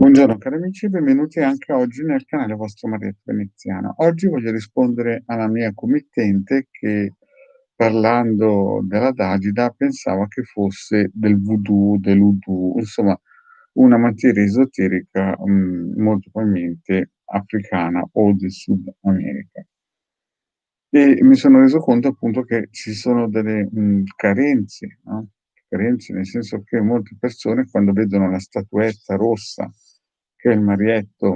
Buongiorno cari amici, benvenuti anche oggi nel canale vostro Marietto Veneziano. Oggi voglio rispondere alla mia committente che, parlando della Dagida, pensava che fosse del voodoo, dell'udu, insomma una materia esoterica molto probabilmente africana o del Sud America. E mi sono reso conto appunto che ci sono delle carenze, no? Carenze nel senso che molte persone quando vedono la statuetta rossa che il Marietto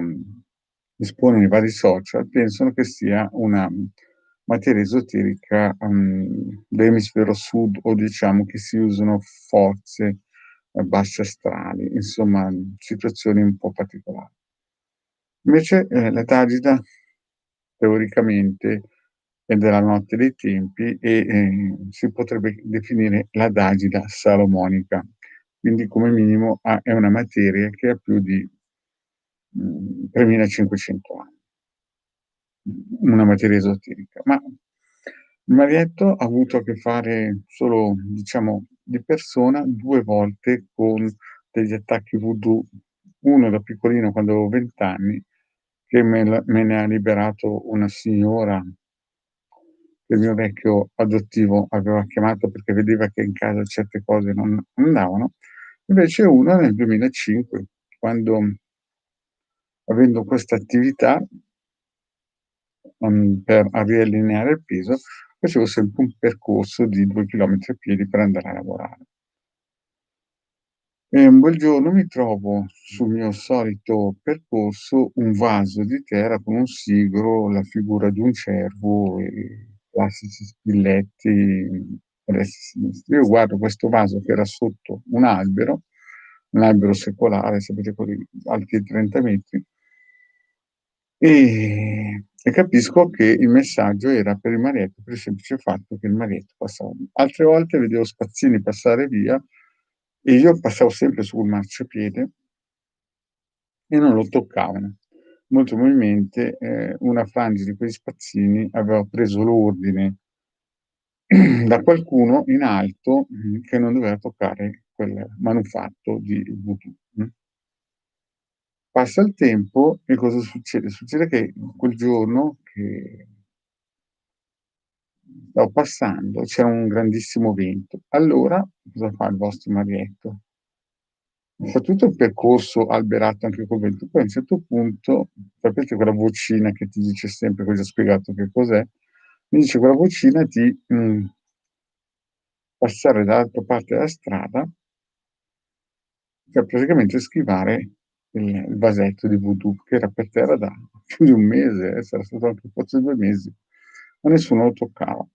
espone nei vari social pensano che sia una materia esoterica dell'emisfero sud, o diciamo che si usano forze basse astrali, insomma situazioni un po' particolari. Invece la Tagida teoricamente è della notte dei tempi e si potrebbe definire l'Adagida salomonica, quindi come minimo è una materia che ha più di 3500 anni, una materia esoterica. Ma il Marietto ha avuto a che fare solo, diciamo, di persona 2 volte con degli attacchi voodoo, uno da piccolino quando avevo 20 anni, che me ne ha liberato una signora che il mio vecchio adottivo aveva chiamato perché vedeva che in casa certe cose non andavano. Invece uno nel 2005, quando, avendo questa attività per a riallineare il peso, facevo sempre un percorso di 2 chilometri a piedi per andare a lavorare. E un bel giorno mi trovo sul mio solito percorso un vaso di terra con un sigaro, la figura di un cervo e classici spilletti a destra e a sinistra. Io guardo questo vaso che era sotto un albero secolare, sapete quelli alti 30 metri, e capisco che il messaggio era per il Marietto, per il semplice fatto che il Marietto passava lì. Altre volte vedevo spazzini passare via e io passavo sempre sul marciapiede e non lo toccavano. Molto probabilmente, una frangia di quegli spazzini aveva preso l'ordine da qualcuno in alto, che non doveva toccare quel manufatto di voodoo, Passa il tempo e cosa succede? Succede che quel giorno che stavo passando c'era un grandissimo vento. Allora cosa fa il vostro Marietto? Fa tutto il percorso alberato anche col vento, poi a un certo punto, sapete quella vocina che ti dice sempre, che ho già spiegato che cos'è, mi dice quella vocina di passare dall'altra parte della strada, cioè praticamente schivare il vasetto di voodoo che era per terra da più di un mese, sarà stato anche forse 2 mesi, ma nessuno lo toccava.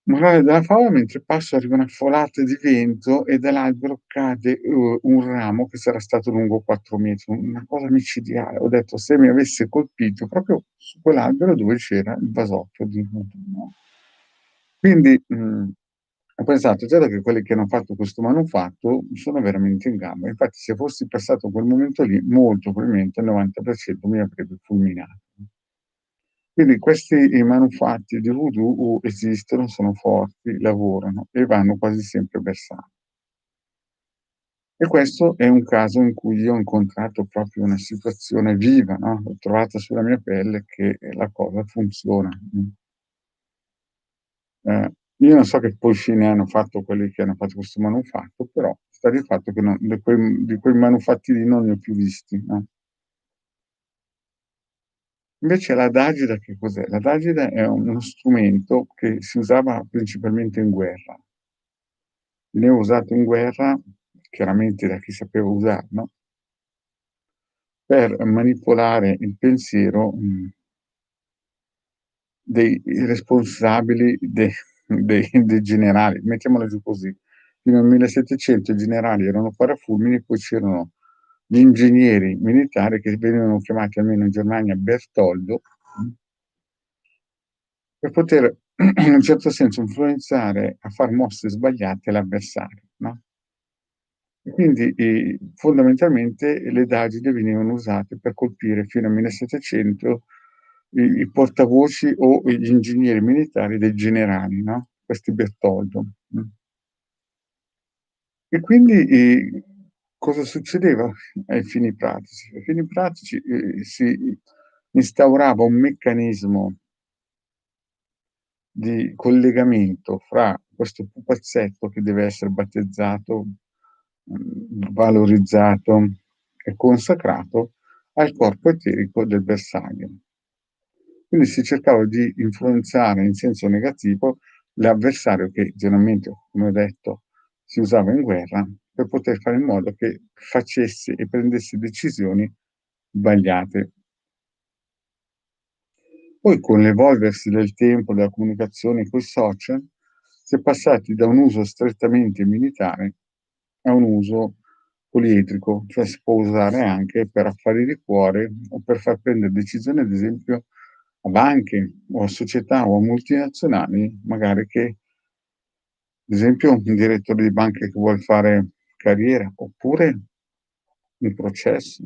Morale della favola: mentre passo arriva una folata di vento e dall'albero cade, un ramo che sarà stato lungo 4 metri, una cosa micidiale. Ho detto: "Se mi avesse colpito proprio su quell'albero dove c'era il vasotto di voodoo", no? Quindi, ho pensato: "Già che quelli che hanno fatto questo manufatto sono veramente in gamba". Infatti se fossi passato quel momento lì, molto probabilmente il 90% mi avrebbe fulminato. Quindi questi manufatti di voodoo esistono, sono forti, lavorano e vanno quasi sempre bersani. E questo è un caso in cui io ho incontrato proprio una situazione viva, no, ho trovato sulla mia pelle che la cosa funziona. Io non so che poi fine hanno fatto quelli che hanno fatto questo manufatto, però sta di fatto che non di quei manufatti lì non ne ho più visti, no. Invece l'Adagida che cos'è? L'Adagida è uno strumento che si usava principalmente in guerra. Ne ho usato in guerra, chiaramente da chi sapeva usarlo, per manipolare il pensiero, dei responsabili dei generali, mettiamola giù così. Fino al 1700 i generali erano parafulmini, poi c'erano gli ingegneri militari che venivano chiamati, almeno in Germania, Bertoldo, per poter in un certo senso influenzare a far mosse sbagliate l'avversario, no? E quindi, fondamentalmente le Dagide venivano usate per colpire fino al 1700 i portavoci o gli ingegneri militari dei generali, no, questi Bertoldo. E quindi, Cosa succedeva ai fini pratici? Ai fini pratici, si instaurava un meccanismo di collegamento fra questo pupazzetto che deve essere battezzato, valorizzato e consacrato al corpo eterico del bersaglio. Quindi si cercava di influenzare in senso negativo l'avversario che generalmente, come ho detto, si usava in guerra per poter fare in modo che facesse e prendesse decisioni sbagliate. Poi con l'evolversi del tempo, della comunicazione coi social, si è passati da un uso strettamente militare a un uso poliedrico, cioè si può usare anche per affari di cuore o per far prendere decisioni, ad esempio, a banche o a società o a multinazionali, magari che ad esempio un direttore di banca che vuol fare carriera, oppure un processo,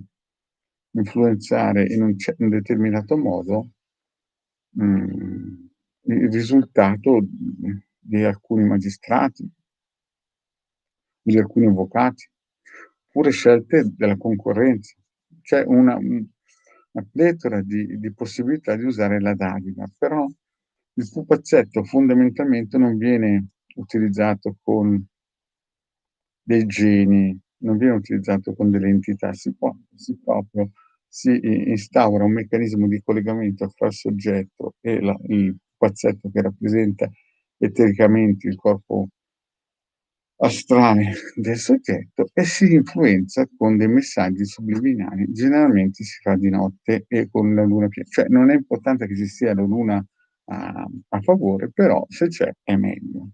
influenzare in un determinato modo, il risultato, di alcuni magistrati, di alcuni avvocati, oppure scelte della concorrenza. C'è una pletora di possibilità di usare la dadina, però il pupazzetto fondamentalmente non viene utilizzato con dei geni, non viene utilizzato con delle entità, si instaura un meccanismo di collegamento fra il soggetto e il pupazzetto che rappresenta etericamente il corpo astrale del soggetto e si influenza con dei messaggi subliminali. Generalmente si fa di notte e con la luna cioè non è importante che ci sia la luna a favore, però se c'è è meglio,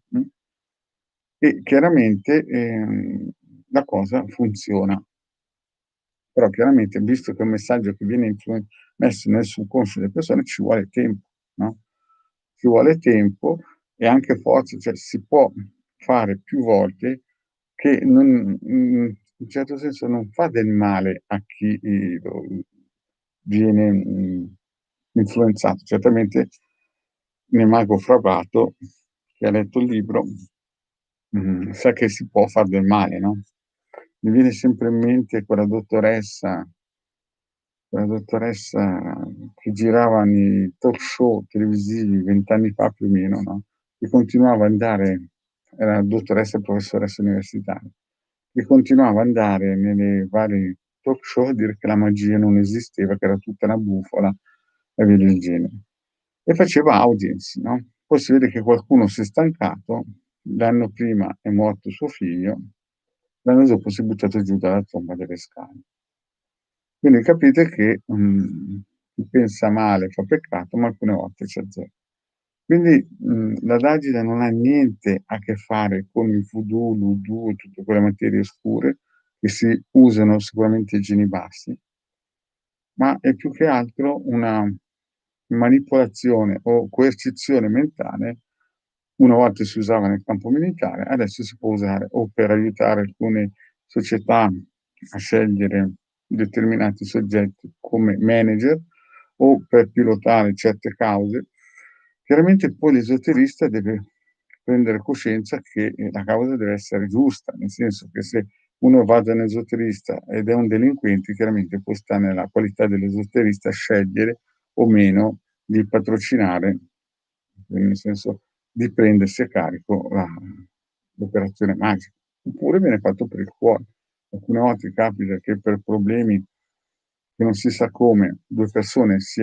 E chiaramente, la cosa funziona. Però chiaramente, visto che è un messaggio che viene messo nel subconscio delle persone, ci vuole tempo, no, ci vuole tempo e anche forza, cioè si può fare più volte che non in un certo senso non fa del male a chi, lo viene, influenzato. Certamente Nemagos Fravato, che ha letto il libro, sa che si può far del male, no, mi viene sempre in mente quella dottoressa che girava nei talk show televisivi 20 anni fa più o meno, no, che continuava ad andare era dottoressa e professoressa universitaria, che continuava ad andare nelle vari talk show a dire che la magia non esisteva, che era tutta una bufala e via del genere. E faceva audience, no, poi si vede che qualcuno si è stancato, l'anno prima è morto suo figlio, l'anno dopo si è buttato giù dalla tomba delle scale. Quindi capite che, chi pensa male fa peccato, ma alcune volte ci azzecca. Quindi, l'adagio non ha niente a che fare con il voodoo, l'udu e tutte quelle materie oscure che si usano sicuramente ai geni bassi, ma è più che altro una manipolazione o coercizione mentale. Una volta si usava nel campo militare, adesso si può usare o per aiutare alcune società a scegliere determinati soggetti come manager o per pilotare certe cause. Chiaramente poi l'esoterista deve prendere coscienza che, la causa deve essere giusta, nel senso che se uno va da un esoterista ed è un delinquente, chiaramente poi sta nella qualità dell'esoterista scegliere o meno di patrocinare, nel senso di prendersi a carico l'operazione magica. Oppure viene fatto per il cuore. Alcune volte capita che per problemi che non si sa come 2 persone si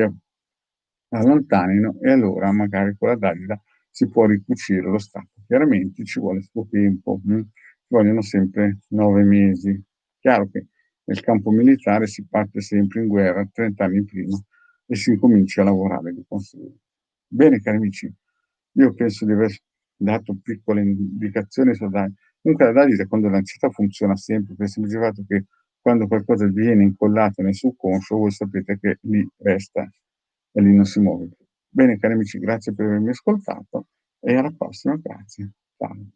allontanino e allora magari con la dadita si può ricucire lo stato. Chiaramente ci vuole il suo tempo, ci vogliono sempre 9 mesi. Chiaro che nel campo militare si parte sempre in guerra 30 anni prima e si incomincia a lavorare di conseguenza. Bene cari amici, io penso di aver dato piccole indicazioni su da comunque la dadita quando è lanciata funziona sempre per il semplice fatto che quando qualcosa viene incollato nel subconscio voi sapete che lì resta e lì non si muove più. Bene cari amici, grazie per avermi ascoltato e alla prossima, grazie. Ciao.